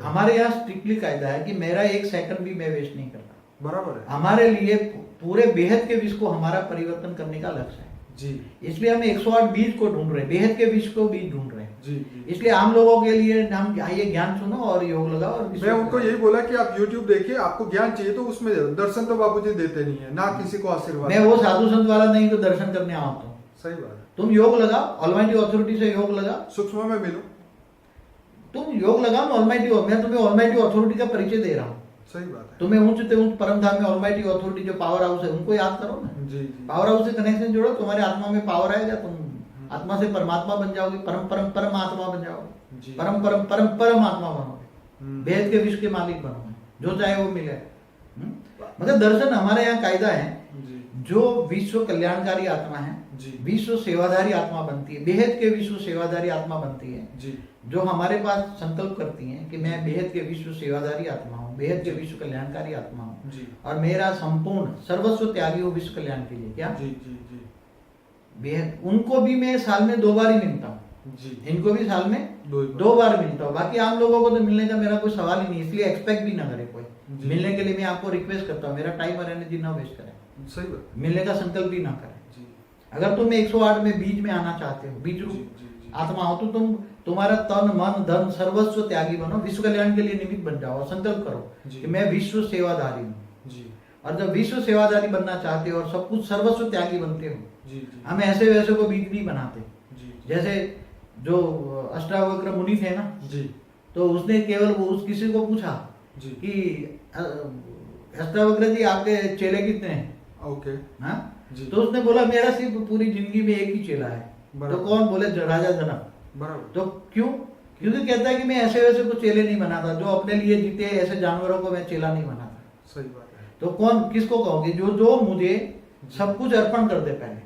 हमारे यहाँ स्ट्रिक्टली कायदा है कि मेरा एक सेकंड भी मैं वेस्ट नहीं करता। बराबर है हमारे लिए पूरे बेहद के विश्व को हमारा परिवर्तन करने का लक्ष्य है जी। इसलिए हम 108 बीज को ढूंढ रहे हैं, बेहद के विश्व को बीज ढूंढ रहे हैं जी जी। इसलिए आम लोगों के लिए हम ये ज्ञान सुनो और योग लगाओ और मैं उनको यही बोला कि आप YouTube देखिए, आपको ज्ञान चाहिए तो उसमें दर्शन तो बापूजी देते नहीं है ना, किसी को आशीर्वाद। मैं वो साधु संत वाला नहीं तो दर्शन करने आओ सही बात है। तुम योग लगाओ, ऑलमाइटी अथॉरिटी से योग लगाओ, सूक्ष्म में मिलो, तुम योग लगाओ, ऑलमाइटी, मैं तुम्हें ऑलमाइटी अथॉरिटी का परिचय दे रहा हूँ। सही बात है। तुम्हें ऊंच से ऊंच परम धाम में ऑलमाइटी अथॉरिटी जो पावर हाउस है उनको याद करो ना। जी जी। पावर हाउस से कनेक्शन जोड़ो, तुम्हारे आत्मा में पावर आएगा, तुम आत्मा से परमात्मा बन जाओगे, परम परम परम आत्मा बन जाओगे, जी। परम परम परम परम आत्मा बनोगे, हम्म। भेद के विश्व के मालिक बनोगे, जो चाहे वो मिले। मतलब दर्शन हमारे यहाँ कायदा है, जी जो विश्व कल्याणकारी आत्मा है, जी विश्व सेवाधारी आत्मा बनती है, बेहद के विश्व सेवाधारी आत्मा बनती है, जी जो हमारे पास संकल्प करती हैं कि मैं बेहद के विश्व सेवाधारी आत्मा हूँ, बेहद के विश्व कल्याणकारी आत्मा हूँ जी और मेरा संपूर्ण सर्वस्व त्यागी हो विश्व कल्याण के लिए। क्या जी जी जी बेहद, उनको भी मैं साल में 2 बार ही मिलता हूँ, जी। इनको भी साल में दो 2 बार मिलता हूँ। बाकी आम लोगों को तो मिलने का मेरा कोई सवाल ही नहीं, इसलिए एक्सपेक्ट भी ना करे कोई। जी। मिलने के लिए मैं आपको रिक्वेस्ट करता हूँ, मेरा टाइम और एनर्जी ना वेस्ट करें, सही बात। मिलने का संकल्प भी ना करें। जी अगर तुम 108 में बीज में आना चाहते हो, बीज जी रूप जी जी। आत्मा हो, तो तुम्हारा तन मन धन सर्वस्व त्यागी बनो, विश्व कल्याण के लिए निमित्त बन जाओ और संकल्प करो जी। कि मैं विश्व सेवाधारी हूँ। जी और जब विश्व सेवाधारी बनना चाहते हो और सब कुछ सर्वस्व त्यागी बनते हो, जी जी हम ऐसे वैसे को बीज नहीं बनाते। जी जैसे जो अष्टावक्र मुनि थे ना, जी तो उसने केवल वो उस किसी को पूछा जी। कि अष्टावक्र जी आपके चेले कितने हैं? ओके। हाँ, जी। तो उसने बोला मेरा सिर्फ पूरी जिंदगी में एक ही चेला है। तो बराबर। कौन? बोले राजा जनक। बराबर। तो क्यों? क्योंकि कहता है कि मैं ऐसे वैसे को चेले नहीं बनाता, जो अपने लिए जीते ऐसे जानवरों को मैं चेला नहीं बनाता। सही बात है। तो कौन, किसको कहोगे? जो जो मुझे सब कुछ अर्पण कर दे, पहले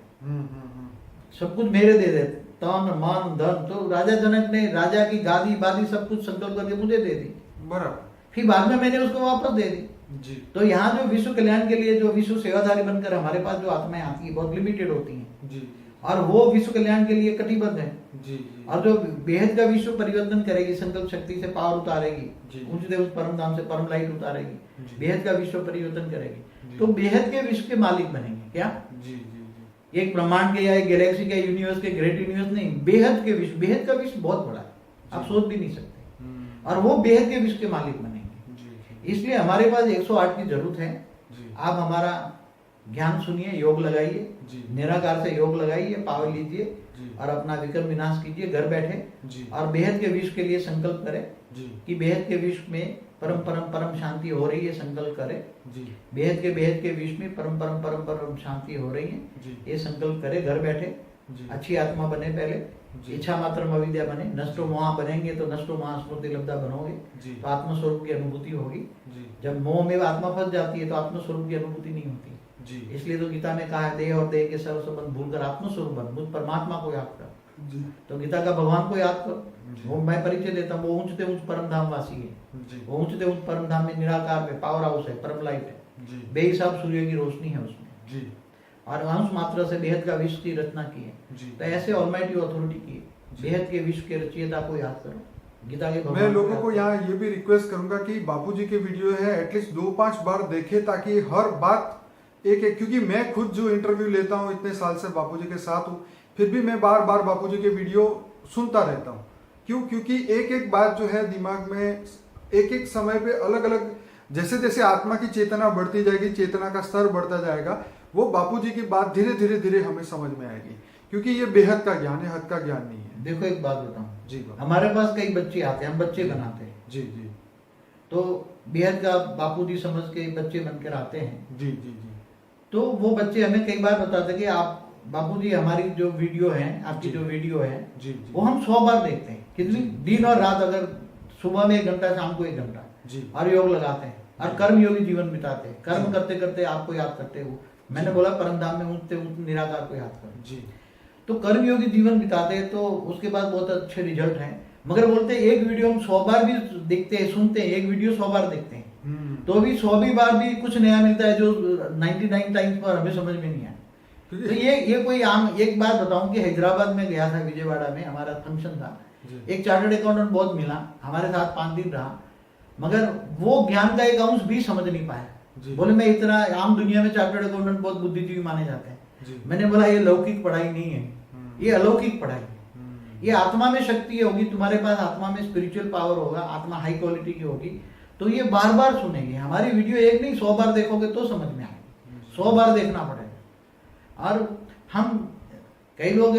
सब कुछ मेरे दे दे, तन मन धन। तो राजा जनक ने राजा की गादी बादी सब कुछ संकल्प करके मुझे दे दी, बराबर। फिर बाद में मैंने उसको वापस दे दी। जी तो यहाँ जो विश्व कल्याण के लिए जो विश्व सेवाधारी बनकर हमारे पास जो आत्माएं आती है बहुत लिमिटेड होती हैं, जी और वो विश्व कल्याण के लिए कटिबद्ध है। जी जी। और जो बेहद का विश्व परिवर्तन करेगी, संकल्प शक्ति से पावर उतारेगी, जी। ऊंच देव परम धाम से परम लाइट उतारेगी, जी। बेहद का विश्व परिवर्तन करेगी, जी। तो बेहद के विश्व के मालिक बनेंगे। क्या जी जी जी। एक ब्रह्मांड के या एक गैलेक्सी के यूनिवर्स के ग्रेट यूनिवर्स नहीं, बेहद के विश्व। बेहद का विश्व बहुत बड़ा है, आप सोच भी नहीं सकते, और वो बेहद के विश्व के मालिक बनेंगे। जी इसलिए हमारे पास 108 की जरूरत है। जी। आप हमारा ज्ञान सुनिए, योग लगाइए, जी। निराकार से योग लगाइए, पावर लीजिए जी। और अपना विक्रम विनाश कीजिए घर बैठे, जी। और बेहद के विश्व के लिए संकल्प करें जी कि बेहद के विश्व में परम परम परम शांति हो रही है। संकल्प करें जी बेहद के विश्व में परम परम परम परम शांति हो रही है, जी ये संकल्प करें घर बैठे। जी। अच्छी आत्मा बने, पहले जी। इच्छा मात्र अविद्या बने, नष्टो मोह बनेंगे तो नष्टो महास्मृति लब्धा बनोगे, जी। तो आत्मस्वरूप की अनुभूति होगी। जी जब मोह में आत्मा फंस जाती है तो आत्मस्वरूप की अनुभूति नहीं होती। जी इसलिए तो गीता में कहा है, देह और देह के सर्व संबंध भूलकर आत्मस्वरूप बन, मुझ परमात्मा को याद कर। जी तो गीता का भगवान को याद कर, जी। वो मैं परिचय देता हूँ, वो ऊंचते ऊंच परम धाम वासी है, जी वो ऊंचते ऊंच परम धाम में निराकार में पावर हाउस है, परम लाइट है, जी बेहिसाब सूर्य की रोशनी है उसमें, जी और अंश मात्रा से बेहद का विश्व की रचना की है। जी। तो ऐसे ऑलमाइटी अथॉरिटी की जी। बेहद के विश्व के रचयिता को याद करो, गीता के भगवान मैं लोगों याद को करो। यहाँ ये भी रिक्वेस्ट करूंगा कि बापूजी के वीडियो है एटलीस्ट 2-5 बार देखें, ताकि हर बात एक एक, क्योंकि मैं खुद जो इंटरव्यू लेता हूँ इतने साल से बापूजी के साथ हूँ, फिर भी मैं बार बार बापूजी के वीडियो सुनता रहता हूँ। क्यों? क्योंकि एक एक बात जो है दिमाग में एक एक समय पे अलग अलग, जैसे जैसे आत्मा की चेतना बढ़ती जाएगी, चेतना का स्तर बढ़ता जाएगा, वो बापूजी की बात धीरे धीरे धीरे हमें समझ में आएगी, क्योंकि ये बेहद का ज्ञान है, हद का ज्ञान नहीं है। देखो एक बात बताऊं, जी बाबा। हमारे पास कई बच्चे आते हैं, हम बच्चे बनाते हैं, जी जी तो बेहद का बापूजी समझ के बच्चे बनकर आते हैं। जी जी जी तो वो बच्चे हमें कई बार बताते कि आप बापूजी हमारी जो वीडियो है, आपकी जी। जो वीडियो है जी जी वो हम 100 बार देखते हैं। कितनी? जी। दिन और रात, अगर सुबह में 1 घंटा, शाम को 1 घंटा, जी और योग लगाते हैं और कर्म योगी जीवन बिताते हैं। कर्म जी। करते करते आपको याद करते हो, मैंने जी। बोला परम धाम में ऊंचते ऊंच निराकार को याद करो। जी तो कर्म योगी जीवन बिताते हैं, तो उसके बाद बहुत अच्छे रिजल्ट हैं। मगर बोलते हैं एक वीडियो हम 100 बार भी देखते हैं, सुनते हैं, एक वीडियो 100 बार देखते हैं, तो भी 100 बार भी कुछ नया मिलता है जो 99 टाइम्स पर हमें समझ में नहीं आया। तो ये कोई आम, एक बात बताऊं कि हैदराबाद में गया था, विजयवाड़ा में हमारा फंक्शन था, जी। एक चार्टर्ड अकाउंटेंट बहुत मिला, हमारे साथ 5 दिन रहा, मगर वो ज्ञान का एक अंश भी समझ नहीं पाया। जी। बोले मैं इतना आम दुनिया में चार्टर्ड अकाउंटेंट बहुत बुद्धिजीवी माने जाते जी। हैं। मैंने बोला ये लौकिक पढ़ाई नहीं है, ये अलौकिक पढ़ाई है। ये आत्मा में शक्ति होगी, तुम्हारे पास आत्मा में स्पिरिचुअल पावर होगा, आत्मा हाई क्वालिटी की होगी, तो ये बार बार सुनेंगे। हमारी वीडियो एक नहीं 100 बार देखोगे तो समझ में आएगी, 100 बार देखना पड़ेगा। और हम कई लोगों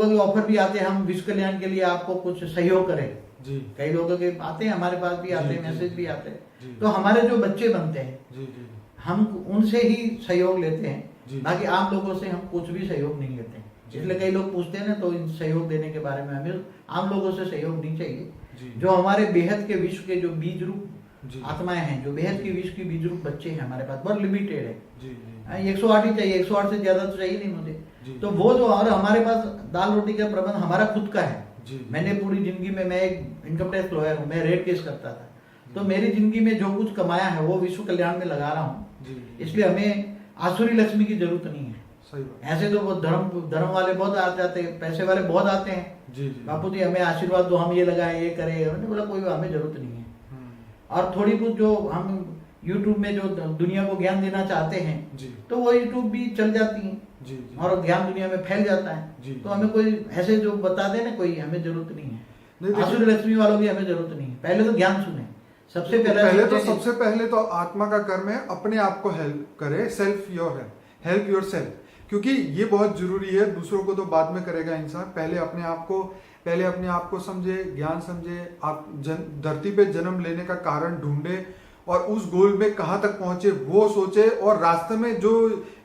के ऑफर भी आते हैं, हम विश्व कल्याण के लिए आपको कुछ सहयोग करें। जी। कई लोगों के आते हैं, हमारे पास भी आते हैं, मैसेज भी आते जी। हैं। तो हमारे जो बच्चे बनते हैं, जी। जी। हम उनसे ही सहयोग लेते जी। हैं, बाकी आम लोगों से हम कुछ भी सहयोग नहीं लेते। इसलिए कई लोग पूछते हैं ना, तो इन सहयोग देने के बारे में हमें आम लोगों से सहयोग नहीं चाहिए। जो हमारे बेहद के विश्व के जो बीज रूप आत्माएं हैं, जो बेहद की विश्व की बीज रूप बच्चे हैं हमारे पास, बहुत लिमिटेड है। 108 ही चाहिए, 108 से ज्यादा तो चाहिए नहीं मुझे। तो वो जो, और हमारे पास दाल रोटी का प्रबंध हमारा खुद का है। मैंने पूरी जिंदगी में, मैं एक इनकम टैक्स लॉयर हूँ, मैं रेट केस करता था, तो मेरी जिंदगी में जो कुछ कमाया है वो विश्व कल्याण में लगा रहा हूँ। इसलिए हमें आसुरी लक्ष्मी की जरूरत नहीं है। सही बात। ऐसे तो वो धर्म वाले बहुत आ जाते हैं, पैसे वाले बहुत आते हैं। बापू जी हमें आशीर्वाद दो, हम ये लगाए, ये करें। मैंने बोला कोई हमें जरूरत नहीं है। और थोड़ी बहुत जो हम YouTube में जो दुनिया को ज्ञान देना चाहते हैं, तो वो YouTube भी चल जाती है और ज्ञान दुनिया में फैल जाता है। तो हमें कोई ऐसे जो बता दे ना, कोई हमें जरूरत नहीं है। आसुरी लक्ष्मी वालों की हमें जरूरत नहीं है। पहले तो ज्ञान सुने, सबसे पहले तो आत्मा का कर्म है अपने आप को हेल्प करे, हेल्प योर सेल्फ, क्योंकि ये बहुत जरूरी है। दूसरों को तो बाद में करेगा इंसान, पहले अपने आप को समझे, ज्ञान समझे, आप धरती पे जन्म लेने का कारण ढूंढे और उस गोल में कहाँ तक पहुंचे वो सोचे। और रास्ते में जो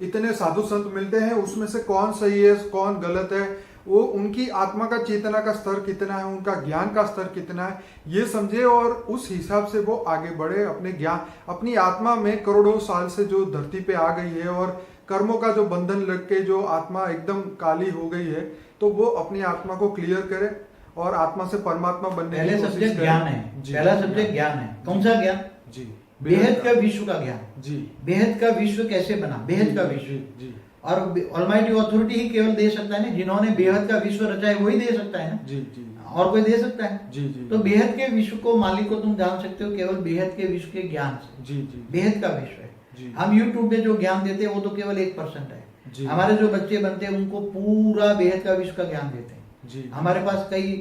इतने साधु संत मिलते हैं उसमें से कौन सही है कौन गलत है, वो उनकी आत्मा का चेतना का स्तर कितना है, उनका ज्ञान का स्तर कितना है, ये समझे और उस हिसाब से वो आगे बढ़े। अपने ज्ञान, अपनी आत्मा में करोड़ों साल से जो धरती पे आ गई है और कर्मों का जो बंधन लग के जो आत्मा एकदम काली हो गई है, तो वो अपनी आत्मा को क्लियर करे और आत्मा से परमात्मा बनने की कोशिश करे। ज्ञान है, पहला सब्जेक्ट ज्ञान है। कौन सा ज्ञान? जी, बेहद का विश्व का ज्ञान। जी, बेहद का विश्व कैसे बना, बेहद का विश्व। जी। और ऑलमाइटी अथॉरिटी ही केवल दे सकता है ना, जिन्होंने बेहद का विश्व रचा है वही दे सकता है ना। जी, जी। और कोई दे सकता है? जी, जी। तो बेहद के विश्व को, मालिक को तुम जान सकते हो केवल बेहद के विश्व के ज्ञान से। जी, जी। बेहद का विश्व है। हम YouTube में जो ज्ञान देते हैं वो तो केवल 1% है। हमारे जो बच्चे बनते हैं उनको पूरा बेहद का विश्व का ज्ञान देते हैं। हमारे पास कई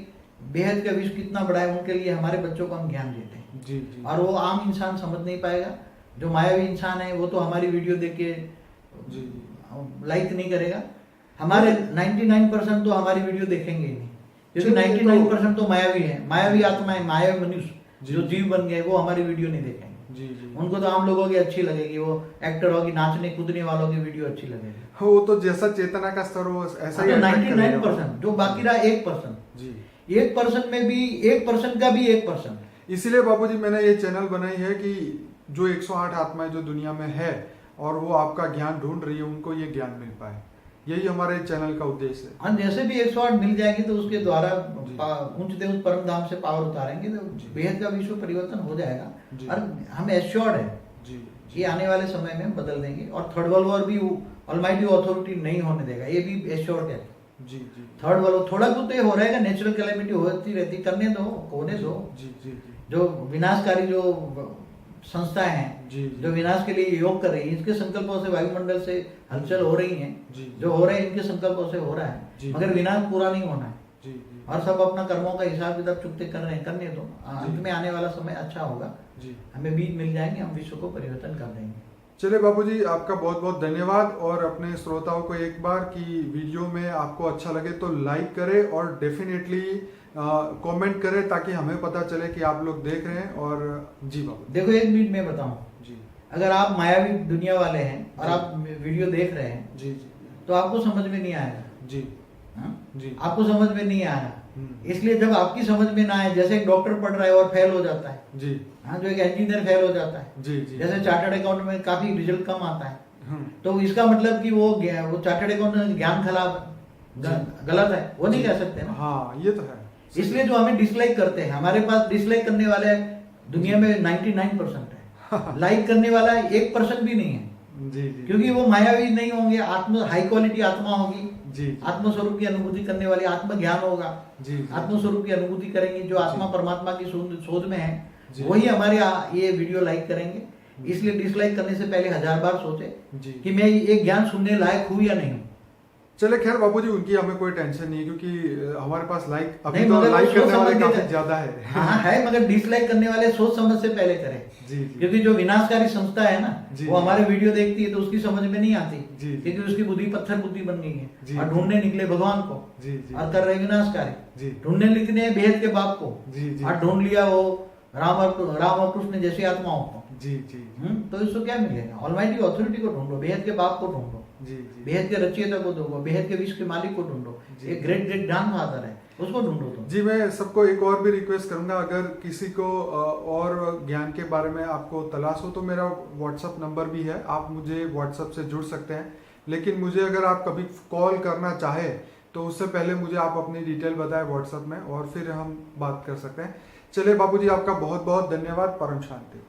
बेहद का विश्व कितना बड़ा है, उनके लिए हमारे बच्चों को हम ज्ञान देते हैं। जी, जी। और वो आम इंसान समझ नहीं पाएगा। जो मायावी इंसान है वो तो हमारी वीडियो देख के लाइक नहीं करेगा। हमारे 99% तो हमारी वीडियो देखेंगे ही नहीं, क्योंकि 99% तो मायावी है, मायावी आत्मा है, मायावी मनुष्य जो जीव बन गए वो हमारी वीडियो नहीं देखेंगे। उनको तो आम लोगों की अच्छी लगेगी, वो एक्टरों की, नाचने कूदने वालों की वीडियो अच्छी लगेगी। वो तो जैसा चेतना का स्तर हो ऐसा ही। 99% जो बाकी रहा 1%। 1% में भी 1% का भी 1%। इसीलिए बापूजी मैंने ये चैनल बनाई है कि जो 108 आत्माएं जो दुनिया में है और वो आपका ज्ञान ढूंढ रही है, उनको ये ज्ञान मिल पाए, यही हमारे चैनल का उद्देश्य है। और जैसे भी 108 मिल जाएगी तो उसके द्वारा ऊंचते उस परम धाम से पावर उतारेंगे तो बेहद का विश्व परिवर्तन हो जाएगा। और हम एश्योर्ड है कि आने वाले समय में बदल देंगे। और थर्ड वर्ल्ड वॉर भी ऑलमाइटी अथॉरिटी नहीं होने देगा, ये भी एश्योर्ड है। थर्ड वर्ल्ड वॉर थोड़ा बहुत तो हो रहेगा, नेचुरल कैलेमिटी होती रहती, करने दो, होने दो। जो विनाशकारी जो संस्थाएं हैं, जो विनाश के लिए योग कर रही है, इनके संकल्पों से वायुमंडल से हलचल हो रही है, जो हो रहे हैं इनके संकल्पों से हो रहा है, मगर विनाश पूरा नहीं होना है। और सब अपना कर्मों का हिसाब किताब चुकते कर रहे हैं, करने दो। अंत में आने वाला समय अच्छा होगा, हमें बीज मिल जाएंगे, हम विश्व को परिवर्तन कर देंगे। चलिए बापूजी, आपका बहुत बहुत धन्यवाद। और अपने श्रोताओं को एक बार की वीडियो में आपको अच्छा लगे तो लाइक करें और डेफिनेटली कमेंट करें, ताकि हमें पता चले कि आप लोग देख रहे हैं। और जी बाबू, देखो एक मिनट में बताऊं जी, अगर आप मायावी दुनिया वाले हैं और आप वीडियो देख रहे हैं जी, तो आपको समझ में नहीं आएगा जी, जी, आपको समझ में नहीं आएगा। इसलिए जब आपकी समझ में ना आए, जैसे एक डॉक्टर पढ़ रहा है और फेल हो जाता है जी, हाँ, जो एक इंजीनियर फेल हो जाता है जी, जी, जैसे चार्टर्ड अकाउंट में काफी रिजल्ट कम आता है, तो इसका मतलब कि वो चार्टर्ड अकाउंट में ज्ञान गलत है, वो नहीं कह सकते ना। हाँ, ये तो है। इसलिए जो हमें डिसलाइक करते हैं, हमारे पास डिसलाइक करने वाले दुनिया में 99% है, लाइक करने वाला 1% भी नहीं है। जी जी क्योंकि वो मायावी नहीं होंगे, आत्म हाई क्वालिटी आत्मा होगी, जी जी आत्मस्वरूप की अनुभूति करने वाली, आत्म ज्ञान होगा, जी जी आत्मस्वरूप की अनुभूति करेंगे। जो आत्मा जी। परमात्मा की शोध में है जी। वही हमारे ये वीडियो लाइक करेंगे। इसलिए डिसलाइक करने से पहले 1000 बार सोचे जी। कि मैं ये ज्ञान सुनने लायक हूँ या नहीं हूँ। चले खैर बाबूजी, उनकी हमें कोई टेंशन नहीं है, क्योंकि हमारे पास लाइक अभी नहीं, तो मगर लाइक वो करने सोच वाले समझ के काफी ज्यादा है। हाँ है, मगर डिसलाइक करने वाले सोच समझ से पहले करें। जी जी क्योंकि जो विनाशकारी संस्था है ना, जी, वो जी। हमारे वीडियो देखती है तो उसकी समझ में नहीं आती, जी, जी। क्योंकि उसकी बुद्धि पत्थर बुद्धि बन गई जी, है और जी। ढूंढने निकले भगवान को जी जी और कर रहे विनाशकारी। जी ढूंढने निकले भेद के बाप को जी जी और ढूंढ लिया वो राम और कृष्ण जैसी आत्माओं को। जी जी तो इसको क्या मिलेगा? ऑलमाइटी अथॉरिटी को ढूंढो, बेहद के बाप को ढूंढो, जी जी बेहद के रचयिता को ढूंढो, बेहद के विश्व के मालिक को ढूंढो। जी। एक ग्रेट ग्रेट ग्रैंड फादर है, उसको ढूंढो तुम। जी। मैं सबको एक और भी रिक्वेस्ट करूंगा, अगर किसी को और ज्ञान के बारे में आपको तलाश हो तो मेरा व्हाट्सअप नंबर भी है, आप मुझे व्हाट्सअप से जुड़ सकते हैं। लेकिन मुझे अगर आप कभी कॉल करना चाहे तो उससे पहले मुझे आप अपनी डिटेल बताएं व्हाट्सअप में, और फिर हम बात कर सकते हैं। चलिए बाबूजी, आपका बहुत बहुत धन्यवाद। परम शांति।